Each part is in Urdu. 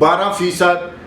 12%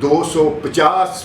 250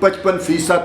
55%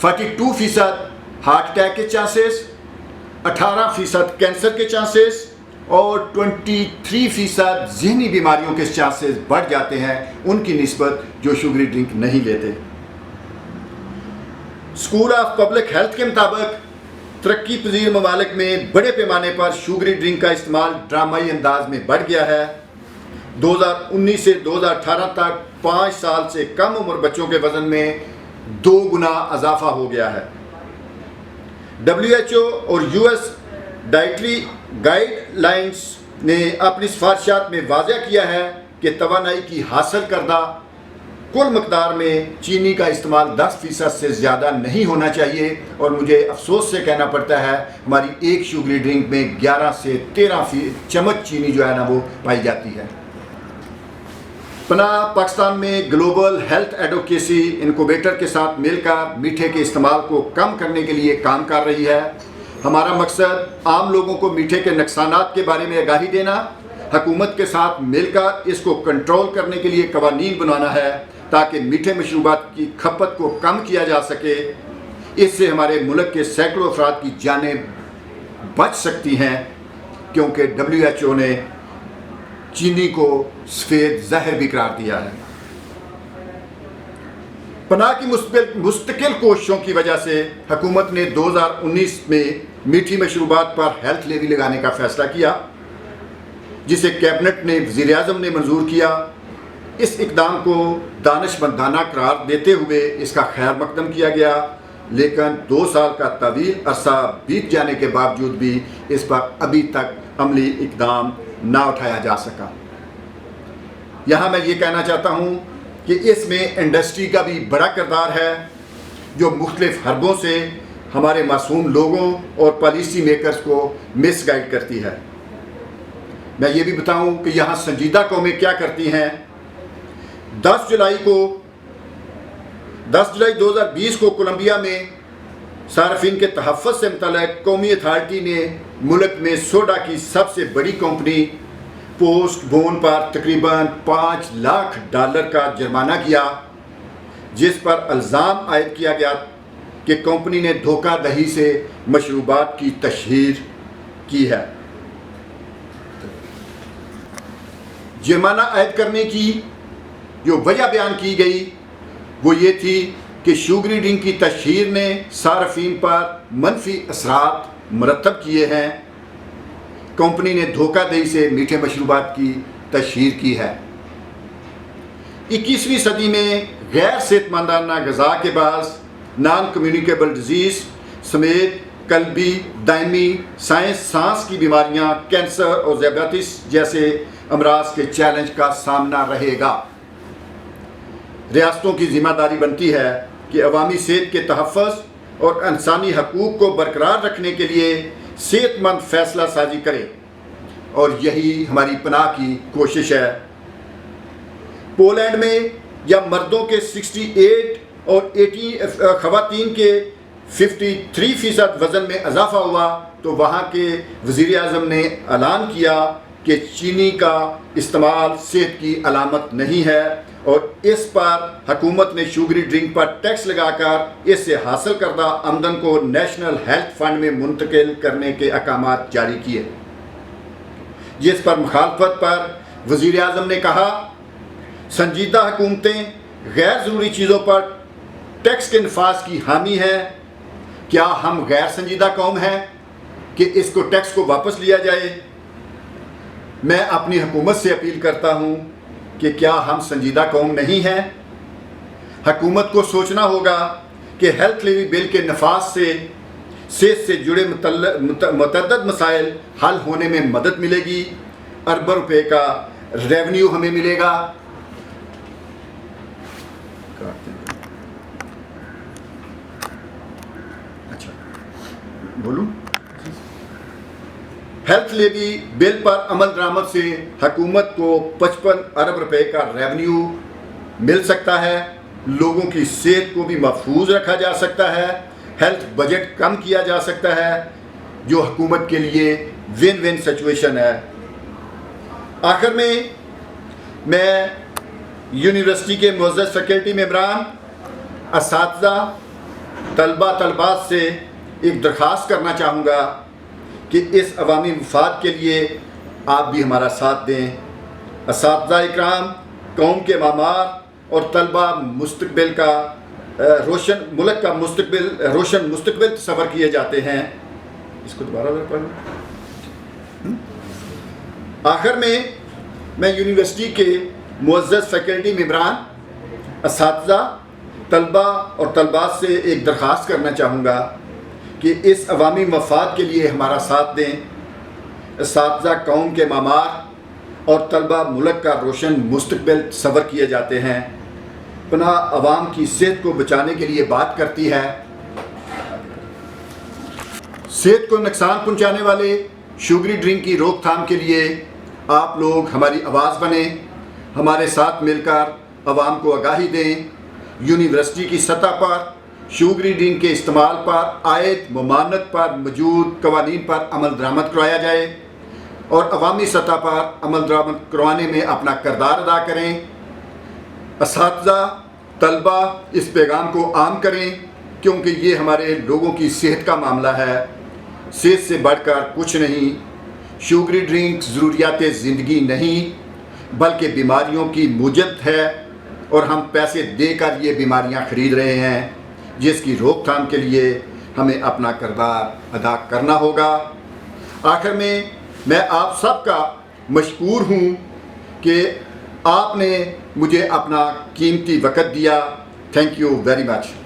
42% ہارٹ اٹیک کے چانسز، 18% کینسر کے چانسز اور 23% ذہنی بیماریوں کے چانسز بڑھ جاتے ہیں ان کی نسبت جو شوگری ڈرنک نہیں لیتے۔ اسکول آف پبلک ہیلتھ کے مطابق ترقی پذیر ممالک میں بڑے پیمانے پر شوگری ڈرنک کا استعمال ڈرامائی انداز میں بڑھ گیا ہے۔ 2019 سے 2018 تک 5 سال سے کم عمر بچوں کے وزن میں 2 گنا اضافہ ہو گیا ہے۔ WHO اور US ڈائٹری گائیڈ لائنز نے اپنی سفارشات میں واضح کیا ہے کہ توانائی کی حاصل کردہ کل مقدار میں چینی کا استعمال 10% سے زیادہ نہیں ہونا چاہیے، اور مجھے افسوس سے کہنا پڑتا ہے ہماری ایک شوگری ڈرنک میں 11 سے 13 چمچ چینی جو ہے نا وہ پائی جاتی ہے۔ پناہ پاکستان میں گلوبل ہیلتھ ایڈوکیسی انکوبیٹر کے ساتھ مل کر میٹھے کے استعمال کو کم کرنے کے لیے کام کر رہی ہے۔ ہمارا مقصد عام لوگوں کو میٹھے کے نقصانات کے بارے میں آگاہی دینا، حکومت کے ساتھ مل کر اس کو کنٹرول کرنے کے لیے قوانین بنانا ہے تاکہ میٹھے مشروبات کی کھپت کو کم کیا جا سکے۔ اس سے ہمارے ملک کے سینکڑوں افراد کی جانیں بچ سکتی ہیں، کیونکہ WHO نے چینی کو سفید زہر بھی قرار دیا ہے۔ پناہ کی مستقل کوششوں کی وجہ سے حکومت نے 2019 میں میٹھی مشروبات پر ہیلتھ لیوی لگانے کا فیصلہ کیا، جسے کیبنٹ نے وزیر اعظم نے منظور کیا۔ اس اقدام کو دانشمندانہ قرار دیتے ہوئے اس کا خیر مقدم کیا گیا، لیکن 2 سال کا طویل عرصہ بیت جانے کے باوجود بھی اس پر ابھی تک عملی اقدام نہ اٹھایا جا سکا۔ یہاں میں یہ کہنا چاہتا ہوں کہ اس میں انڈسٹری کا بھی بڑا کردار ہے، جو مختلف حربوں سے ہمارے معصوم لوگوں اور پالیسی میکرز کو مس گائیڈ کرتی ہے۔ میں یہ بھی بتاؤں کہ یہاں سنجیدہ قومیں کیا کرتی ہیں۔ 10 جولائی 2020 کو کولمبیا میں صارفین کے تحفظ سے متعلق قومی اتھارٹی نے ملک میں سوڈا کی سب سے بڑی کمپنی پوسٹ بون پر تقریباً $5 لاکھ کا جرمانہ کیا، جس پر الزام عائد کیا گیا کہ کمپنی نے دھوکہ دہی سے مشروبات کی تشہیر کی ہے۔ جرمانہ عائد کرنے کی جو وجہ بیان کی گئی وہ یہ تھی کہ شوگری ڈرنک کی تشہیر نے صارفین پر منفی اثرات مرتب کیے ہیں۔ کمپنی نے دھوکہ دہی سے میٹھے مشروبات کی تشہیر کی ہے۔ 21ویں صدی میں غیر صحت مندانہ غذا کے باعث نان کمیونیکیبل ڈیزیز سمیت قلبی، دائمی، سانس کی بیماریاں، کینسر اور ذیابیطس جیسے امراض کے چیلنج کا سامنا رہے گا۔ ریاستوں کی ذمہ داری بنتی ہے کہ عوامی صحت کے تحفظ اور انسانی حقوق کو برقرار رکھنے کے لیے صحت مند فیصلہ سازی کرے، اور یہی ہماری پناہ کی کوشش ہے۔ پولینڈ میں یا مردوں کے 68 اور 80 خواتین کے 53% وزن میں اضافہ ہوا تو وہاں کے وزیر اعظم نے اعلان کیا کہ چینی کا استعمال صحت کی علامت نہیں ہے، اور اس پر حکومت نے شوگری ڈرنک پر ٹیکس لگا کر اس سے حاصل کردہ آمدن کو نیشنل ہیلتھ فنڈ میں منتقل کرنے کے احکامات جاری کیے، جس پر مخالفت پر وزیر اعظم نے کہا سنجیدہ حکومتیں غیر ضروری چیزوں پر ٹیکس کے نفاذ کی حامی ہیں۔ کیا ہم غیر سنجیدہ قوم ہیں کہ اس کو ٹیکس کو واپس لیا جائے؟ میں اپنی حکومت سے اپیل کرتا ہوں کہ کیا ہم سنجیدہ قوم نہیں ہیں؟ حکومت کو سوچنا ہوگا کہ ہیلتھ لیوی بل کے نفاذ سے صحت سے جڑے متعدد مسائل حل ہونے میں مدد ملے گی، اربوں روپے کا ریونیو ہمیں ملے گا۔ اچھا بولوں، ہیلتھ لیوی بل پر عمل درآمد سے حکومت کو 55 ارب روپے کا ریونیو مل سکتا ہے، لوگوں کی صحت کو بھی محفوظ رکھا جا سکتا ہے، ہیلتھ بجٹ کم کیا جا سکتا ہے، جو حکومت کے لیے ون ون سچویشن ہے۔ آخر میں یونیورسٹی کے معزز فیکلٹی ممبران، اساتذہ طلبات سے ایک درخواست کرنا چاہوں گا کہ اس عوامی مفاد کے لیے آپ بھی ہمارا ساتھ دیں۔ اساتذہ اکرام، قوم کے معمار اور طلبہ مستقبل کا ملک کا روشن مستقبل تصور کیے جاتے ہیں۔ اس کو دوبارہ پڑھ لوں۔ آخر میں یونیورسٹی کے معزز فیکلٹی ممبران، اساتذہ، طلبہ اور طلبات سے ایک درخواست کرنا چاہوں گا کہ اس عوامی مفاد کے لیے ہمارا ساتھ دیں۔ اساتذہ قوم کے معمار اور طلبہ ملک کا روشن مستقبل تصور کیے جاتے ہیں۔ پناہ عوام کی صحت کو بچانے کے لیے بات کرتی ہے۔ صحت کو نقصان پہنچانے والے شوگری ڈرنک کی روک تھام کے لیے آپ لوگ ہماری آواز بنیں، ہمارے ساتھ مل کر عوام کو آگاہی دیں۔ یونیورسٹی کی سطح پر شوگری ڈرنک کے استعمال پر عائد ممانعت پر موجود قوانین پر عمل درآمد کروایا جائے اور عوامی سطح پر عمل درآمد کروانے میں اپنا کردار ادا کریں۔ اساتذہ، طلبہ اس پیغام کو عام کریں کیونکہ یہ ہمارے لوگوں کی صحت کا معاملہ ہے۔ صحت سے بڑھ کر کچھ نہیں۔ شوگری ڈرنک ضروریات زندگی نہیں بلکہ بیماریوں کی موجد ہے اور ہم پیسے دے کر یہ بیماریاں خرید رہے ہیں، جس کی روک تھام کے لیے ہمیں اپنا کردار ادا کرنا ہوگا۔ آخر میں آپ سب کا مشکور ہوں کہ آپ نے مجھے اپنا قیمتی وقت دیا۔ Thank you very much.